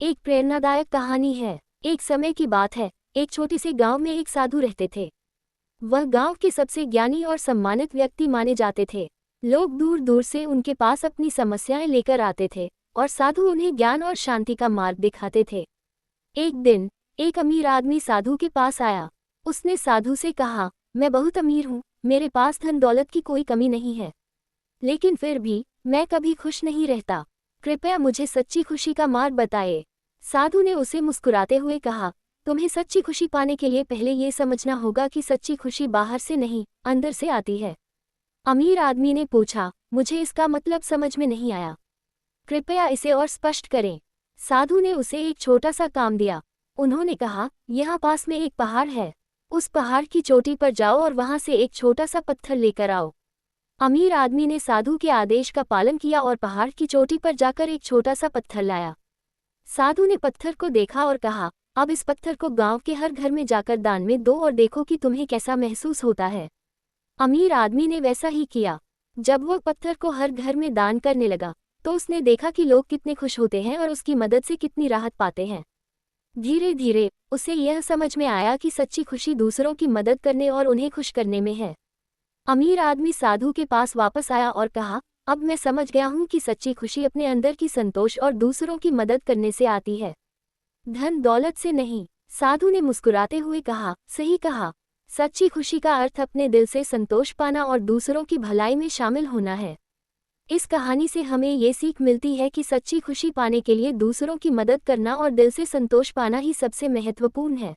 एक प्रेरणादायक कहानी है। एक समय की बात है, एक छोटे से गांव में एक साधु रहते थे। वह गांव के सबसे ज्ञानी और सम्मानित व्यक्ति माने जाते थे। लोग दूर दूर से उनके पास अपनी समस्याएं लेकर आते थे और साधु उन्हें ज्ञान और शांति का मार्ग दिखाते थे। एक दिन एक अमीर आदमी साधु के पास आया। उसने साधु से कहा, मैं बहुत अमीर हूँ, मेरे पास धन दौलत की कोई कमी नहीं है, लेकिन फिर भी मैं कभी खुश नहीं रहता। कृपया मुझे सच्ची खुशी का मार्ग बताएं। साधु ने उसे मुस्कुराते हुए कहा, तुम्हें सच्ची खुशी पाने के लिए पहले ये समझना होगा कि सच्ची खुशी बाहर से नहीं, अंदर से आती है। अमीर आदमी ने पूछा, मुझे इसका मतलब समझ में नहीं आया, कृपया इसे और स्पष्ट करें। साधु ने उसे एक छोटा सा काम दिया। उन्होंने कहा, यहाँ पास में एक पहाड़ है, उस पहाड़ की चोटी पर जाओ और वहां से एक छोटा सा पत्थर लेकर आओ। अमीर आदमी ने साधु के आदेश का पालन किया और पहाड़ की चोटी पर जाकर एक छोटा सा पत्थर लाया। साधु ने पत्थर को देखा और कहा, अब इस पत्थर को गांव के हर घर में जाकर दान में दो और देखो कि तुम्हें कैसा महसूस होता है। अमीर आदमी ने वैसा ही किया। जब वह पत्थर को हर घर में दान करने लगा तो उसने देखा कि लोग कितने खुश होते हैं और उसकी मदद से कितनी राहत पाते हैं। धीरे धीरे उसे यह समझ में आया कि सच्ची खुशी दूसरों की मदद करने और उन्हें खुश करने में है। अमीर आदमी साधु के पास वापस आया और कहा, अब मैं समझ गया हूँ कि सच्ची खुशी अपने अंदर की संतोष और दूसरों की मदद करने से आती है, धन दौलत से नहीं। साधु ने मुस्कुराते हुए कहा, सही कहा, सच्ची खुशी का अर्थ अपने दिल से संतोष पाना और दूसरों की भलाई में शामिल होना है। इस कहानी से हमें ये सीख मिलती है कि सच्ची खुशी पाने के लिए दूसरों की मदद करना और दिल से संतोष पाना ही सबसे महत्वपूर्ण है।